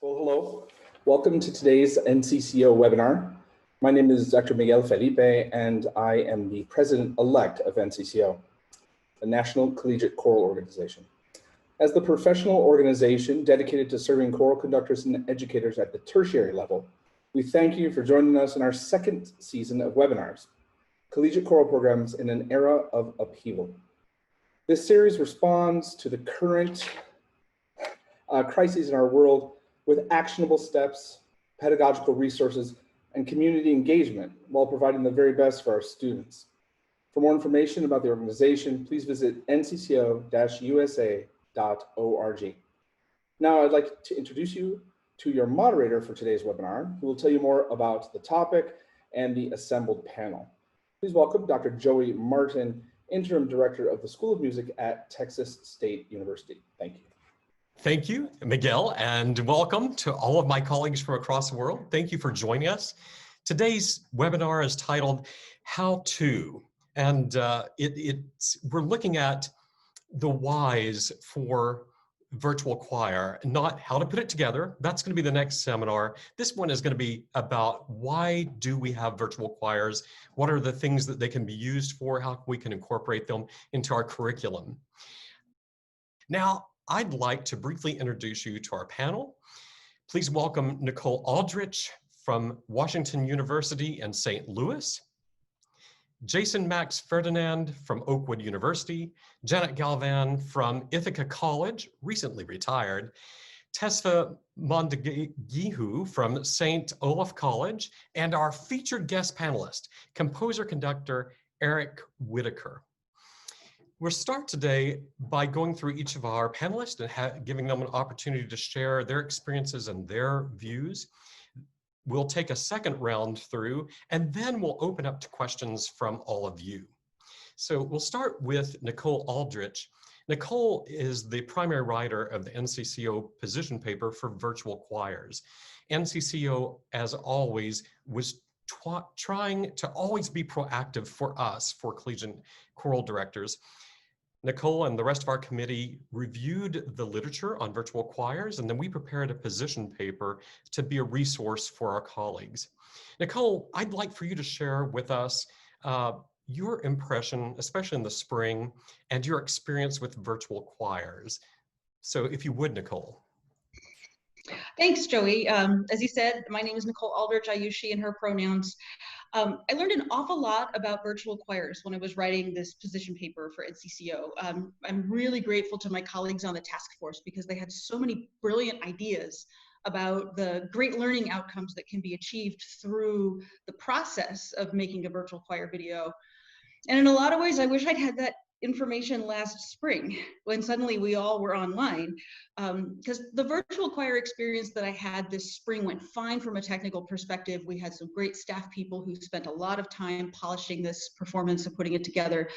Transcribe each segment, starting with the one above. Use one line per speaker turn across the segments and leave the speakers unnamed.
Well, hello. Welcome to today's NCCO webinar. My name is Dr. Miguel Felipe, and I am the president-elect of NCCO, the National Collegiate Choral Organization. As the professional organization dedicated to serving choral conductors and educators at the tertiary level, we thank you for joining us in our second season of webinars, Collegiate Choral Programs in an Era of Upheaval. This series responds to the current crises in our world with actionable steps, pedagogical resources, and community engagement while providing the very best for our students. For more information about the organization, please visit ncco-usa.org. Now I'd like to introduce you to your moderator for today's webinar, who will tell you more about the topic and the assembled panel. Please welcome Dr. Joey Martin, Interim Director of the School of Music at Texas State University. Thank you.
Thank you, Miguel, and welcome to all of my colleagues from across the world. Thank you for joining us. Today's webinar is titled How To, and we're looking at the whys for virtual choir, not how to put it together. That's going to be the next seminar. This one is going to be about why do we have virtual choirs? What are the things that they can be used for? How we can incorporate them into our curriculum? Now, I'd like to briefly introduce you to our panel. Please welcome Nicole Aldrich from Washington University in St. Louis, Jason Max Ferdinand from Oakwood University, Janet Galvan from Ithaca College, recently retired, Tesfa Mondegihu from St. Olaf College, and our featured guest panelist, composer-conductor Eric Whiteacre. We'll start today by going through each of our panelists and giving them an opportunity to share their experiences and their views. We'll take a second round through, and then we'll open up to questions from all of you. So we'll start with Nicole Aldrich. Nicole is the primary writer of the NCCO position paper for virtual choirs. NCCO, as always, was trying to always be proactive for us, for collegiate choral directors. Nicole and the rest of our committee reviewed the literature on virtual choirs, and then we prepared a position paper to be a resource for our colleagues. Nicole, I'd like for you to share with us your impression, especially in the spring, and your experience with virtual choirs. So if you would, Nicole.
Thanks, Joey. As you said, my name is Nicole Aldrich. I use she and her pronouns. I learned an awful lot about virtual choirs when I was writing this position paper for NCCO. I'm really grateful to my colleagues on the task force because they had so many brilliant ideas about the great learning outcomes that can be achieved through the process of making a virtual choir video. And in a lot of ways, I wish I'd had that information last spring when suddenly we all were online, because the virtual choir experience that I had this spring went fine from a technical perspective. We had some great staff people who spent a lot of time polishing this performance and putting it together,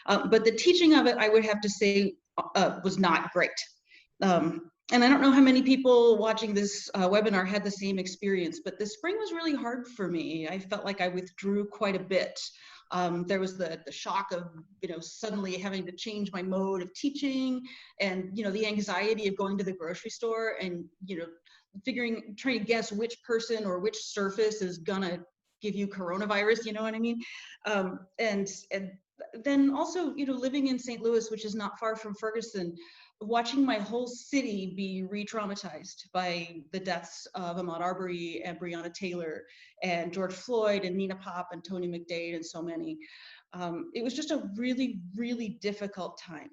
but the teaching of it, I would have to say, was not great. And I don't know how many people watching this webinar had the same experience, but the spring was really hard for me. I felt like I withdrew quite a bit. There was the shock of, suddenly having to change my mode of teaching, and, the anxiety of going to the grocery store and, trying to guess which person or which surface is gonna give you coronavirus, you know what I mean? And then also, living in St. Louis, which is not far from Ferguson, watching my whole city be re-traumatized by the deaths of Ahmaud Arbery and Breonna Taylor and George Floyd and Nina Pop and Tony McDade and so many. It was just a really, really difficult time.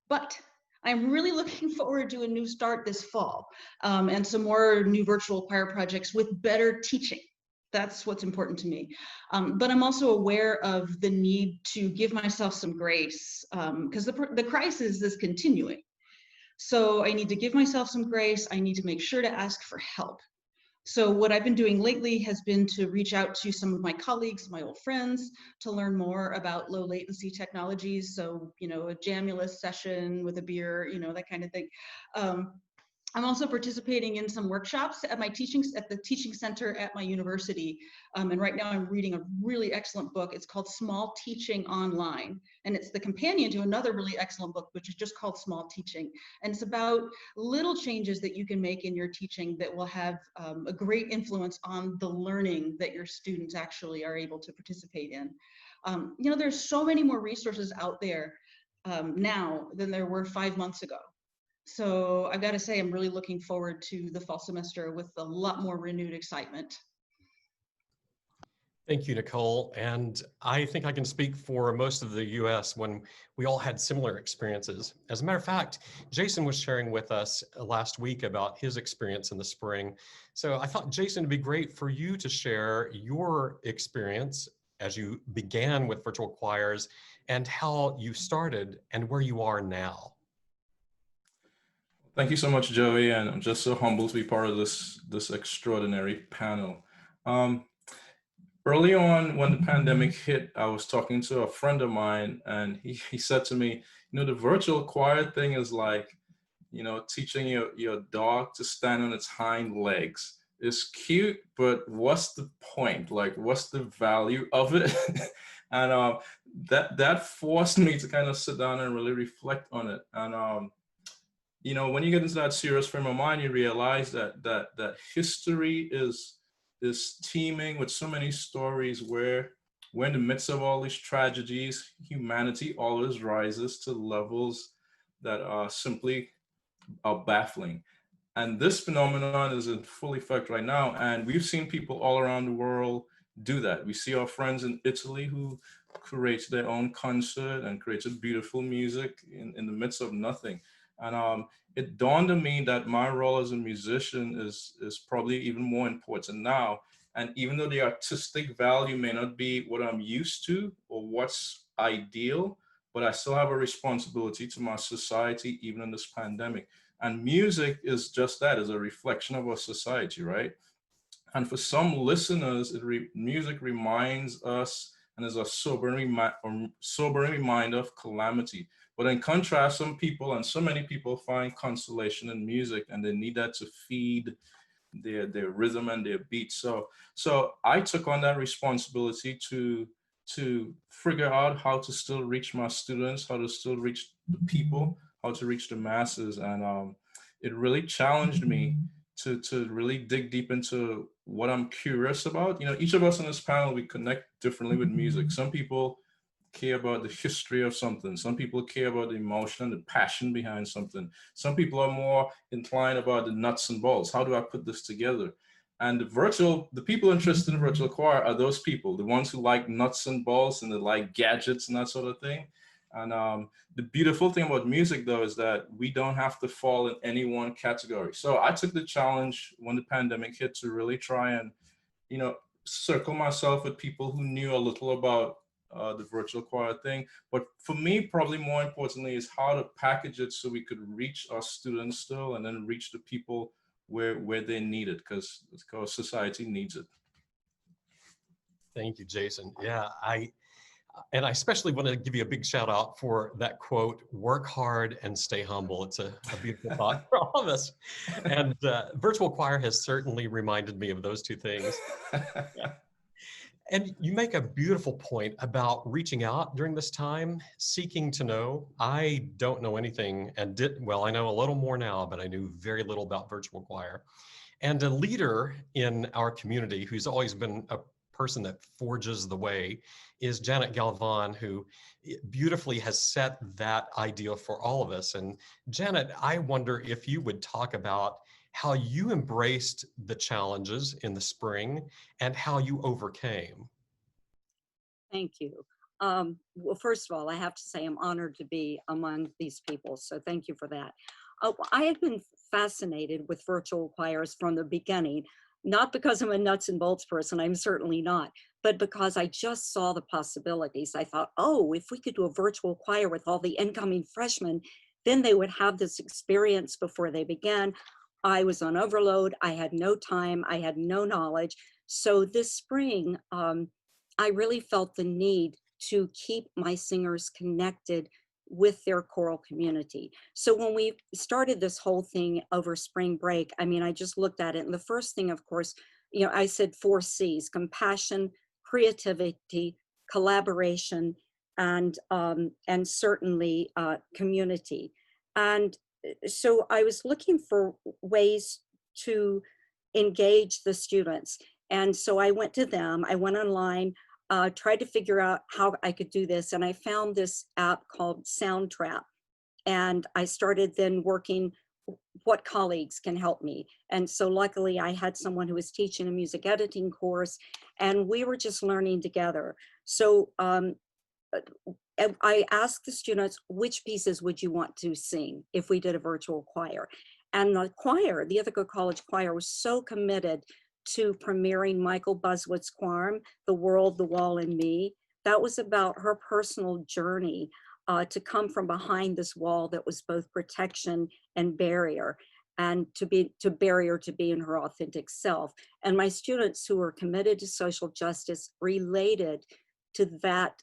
But I'm really looking forward to a new start this fall and some more new virtual choir projects with better teaching. That's what's important to me. But I'm also aware of the need to give myself some grace because the crisis is continuing. So I need to give myself some grace. I need to make sure to ask for help. So what I've been doing lately has been to reach out to some of my colleagues, my old friends, to learn more about low latency technologies. So, a Jamulus session with a beer, that kind of thing. I'm also participating in some workshops at my at the teaching center at my university. And right now I'm reading a really excellent book. It's called Small Teaching Online. And it's the companion to another really excellent book, which is just called Small Teaching. And it's about little changes that you can make in your teaching that will have a great influence on the learning that your students actually are able to participate in. You know, there's so many more resources out there now than there were 5 months ago. So I've got to say, I'm really looking forward to the fall semester with a lot more renewed excitement.
Thank you, Nicole. And I think I can speak for most of the US when we all had similar experiences. As a matter of fact, Jason was sharing with us last week about his experience in the spring. So I thought, Jason, it'd be great for you to share your experience as you began with virtual choirs and how you started and where you are now.
Thank you so much, Joey, and I'm just so humbled to be part of this extraordinary panel. Early on, when the pandemic hit, I was talking to a friend of mine, and he said to me, you know, the virtual choir thing is like, you know, teaching your dog to stand on its hind legs. It's cute, but what's the point? Like, what's the value of it? And that forced me to kind of sit down and really reflect on it. And you know, when you get into that serious frame of mind, you realize that history is teeming with so many stories where in the midst of all these tragedies, humanity always rises to levels that are simply baffling. And this phenomenon is in full effect right now. And we've seen people all around the world do that. We see our friends in Italy who create their own concert and created beautiful music in the midst of nothing. And it dawned on me that my role as a musician is probably even more important now. And even though the artistic value may not be what I'm used to or what's ideal, but I still have a responsibility to my society, even in this pandemic. And music is just that, is a reflection of our society, right? And for some listeners, music reminds us and is a sobering reminder of calamity. But in contrast, some people and so many people find consolation in music, and they need that to feed their rhythm and their beat. So I took on that responsibility to figure out how to still reach my students, how to still reach the people, how to reach the masses. And it really challenged me to really dig deep into what I'm curious about. You know, each of us on this panel, we connect differently with music. Some people care about the history of something. Some people care about the emotion and the passion behind something. Some people are more inclined about the nuts and bolts. How do I put this together? And the people interested in virtual choir are those people, the ones who like nuts and bolts and they like gadgets and that sort of thing. And the beautiful thing about music, though, is that we don't have to fall in any one category. So I took the challenge when the pandemic hit to really try and, you know, circle myself with people who knew a little about the virtual choir thing. But for me, probably more importantly, is how to package it so we could reach our students still and then reach the people where they need it, because society needs it.
Thank you, Jason. Yeah, I especially want to give you a big shout out for that quote, work hard and stay humble. It's a beautiful thought for all of us. And virtual choir has certainly reminded me of those two things. Yeah. And you make a beautiful point about reaching out during this time, seeking to know. I don't know anything and I know a little more now, but I knew very little about virtual choir. And a leader in our community who's always been a person that forges the way is Janet Galvan, who beautifully has set that idea for all of us. And Janet, I wonder if you would talk about how you embraced the challenges in the spring and how you overcame.
Thank you. Well, first of all, I have to say I'm honored to be among these people, so thank you for that. I have been fascinated with virtual choirs from the beginning, not because I'm a nuts and bolts person, I'm certainly not, but because I just saw the possibilities. I thought, oh, if we could do a virtual choir with all the incoming freshmen, then they would have this experience before they began. I was on overload, I had no time, I had no knowledge. So this spring, I really felt the need to keep my singers connected with their choral community. So when we started this whole thing over spring break, I mean, I just looked at it, and the first thing, of course, I said 4 C's: compassion, creativity, collaboration, and certainly community. And so I was looking for ways to engage the students. And so I went to them, I went online, tried to figure out how I could do this. And I found this app called Soundtrap. And I started then working what colleagues can help me. And so luckily I had someone who was teaching a music editing course, and we were just learning together. So I asked the students, which pieces would you want to sing if we did a virtual choir? And the choir, the Ithaca College Choir, was so committed to premiering Michael Buswood's Quorum, The World, the Wall, and Me. That was about her personal journey to come from behind this wall that was both protection and barrier, and to barrier to being her authentic self. And my students who were committed to social justice related to that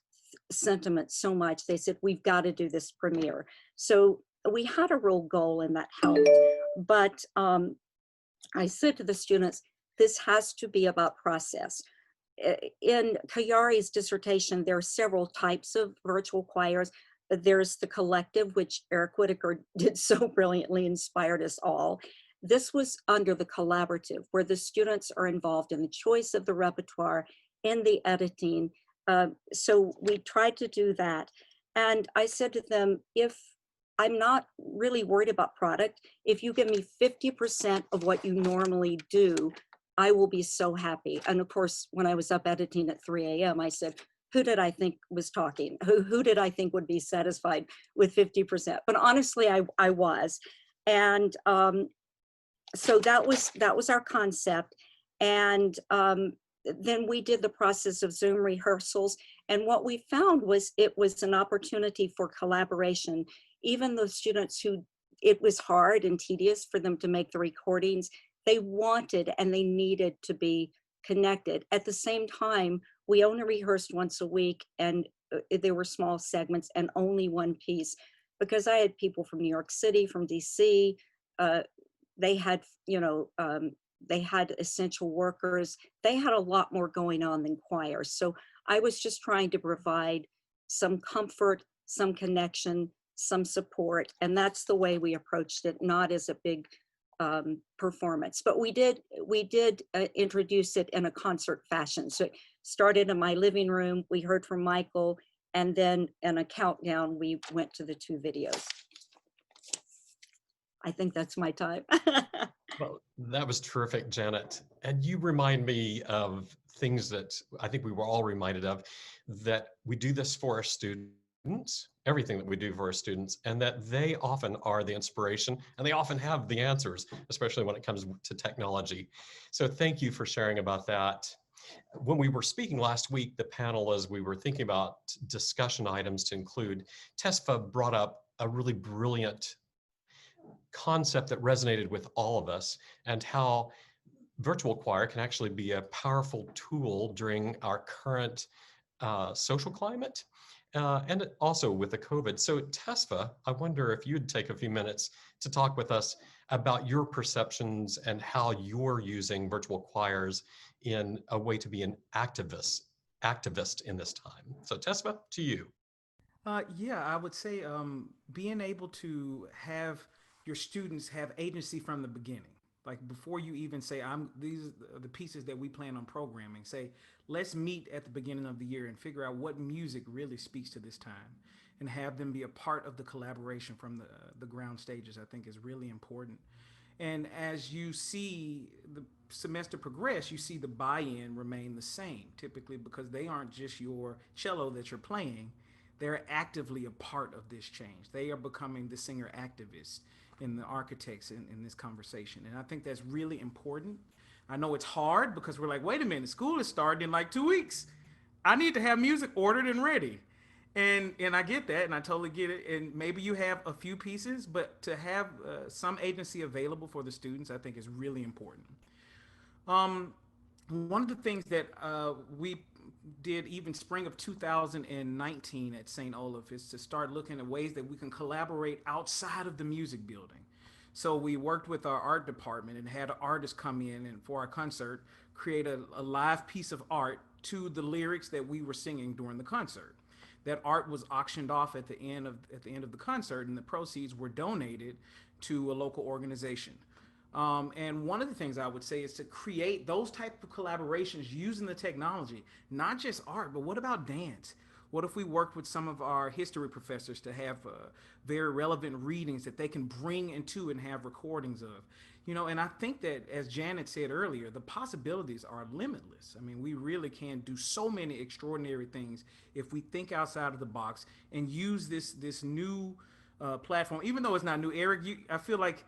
sentiment so much. They said, we've got to do this premiere. So we had a real goal, and that helped. But I said to the students, this has to be about process. In Kayari's dissertation, there are several types of virtual choirs. There's the collective, which Eric Whiteacre did so brilliantly, inspired us all. This was under the collaborative, where the students are involved in the choice of the repertoire, in the editing. So we tried to do that. And I said to them, if I'm not really worried about product, if you give me 50% of what you normally do, I will be so happy. And of course, when I was up editing at 3 a.m., I said, who did I think was talking? Who did I think would be satisfied with 50%? But honestly, I was. And so that was our concept. And then we did the process of Zoom rehearsals. And what we found was it was an opportunity for collaboration. Even the students who it was hard and tedious for them to make the recordings, they wanted and they needed to be connected. At the same time, we only rehearsed once a week, and there were small segments and only one piece, because I had people from New York City, from DC. They had, they had essential workers. They had a lot more going on than choirs. So I was just trying to provide some comfort, some connection, some support. And that's the way we approached it, not as a big performance. But we did introduce it in a concert fashion. So it started in my living room. We heard from Michael, and then in a countdown, we went to the 2 videos. I think that's my time.
Well, that was terrific, Janet. And you remind me of things that I think we were all reminded of, that we do this for our students, everything that we do for our students, and that they often are the inspiration, and they often have the answers, especially when it comes to technology. So thank you for sharing about that. When we were speaking last week, the panel, as we were thinking about discussion items to include, Tesfa brought up a really brilliant concept that resonated with all of us, and how virtual choir can actually be a powerful tool during our current social climate, and also with the COVID. So Tesfa, I wonder if you'd take a few minutes to talk with us about your perceptions and how you're using virtual choirs in a way to be an activist in this time. So Tesfa, to you.
Yeah, I would say being able to have your students have agency from the beginning. Like before you even say, these are the pieces that we plan on programming. Say, let's meet at the beginning of the year and figure out what music really speaks to this time, and have them be a part of the collaboration from the ground stages, I think is really important. And as you see the semester progress, you see the buy-in remain the same, typically because they aren't just your cello that you're playing. They're actively a part of this change. They are becoming the singer activists and the architects in this conversation. And I think that's really important. I know it's hard because we're like, wait a minute, school is starting in like 2 weeks. I need to have music ordered and ready. And I get that, and I totally get it. And maybe you have a few pieces, but to have some agency available for the students, I think is really important. One of the things that we did even spring of 2019 at St. Olaf is to start looking at ways that we can collaborate outside of the music building. So we worked with our art department and had artists come in and for our concert create a live piece of art to the lyrics that we were singing during the concert. That art was auctioned off at the end of the concert, and the proceeds were donated to a local organization. And one of the things I would say is to create those type of collaborations using the technology, not just art, but what about dance? What if we worked with some of our history professors to have very relevant readings that they can bring into and have recordings of? You know, and I think that, as Janet said earlier, the possibilities are limitless. I mean, we really can do so many extraordinary things if we think outside of the box and use this new platform. Even though it's not new, Eric, I feel like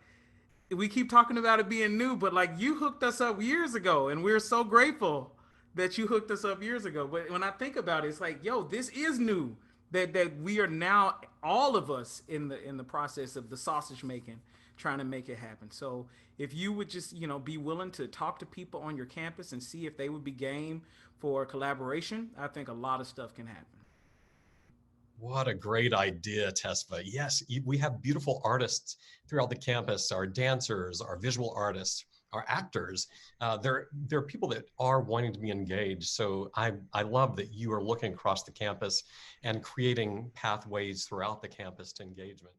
we keep talking about it being new, but like you hooked us up years ago, and we're so grateful that you hooked us up years ago. But when I think about it, it's like, yo, this is new. That we are now, all of us, in the process of the sausage making, trying to make it happen. So if you would just, you know, be willing to talk to people on your campus and see if they would be game for collaboration, I think a lot of stuff can happen.
What a great idea, Tesfa. Yes, we have beautiful artists throughout the campus, our dancers, our visual artists, our actors. They're people that are wanting to be engaged. So I love that you are looking across the campus and creating pathways throughout the campus to engagement.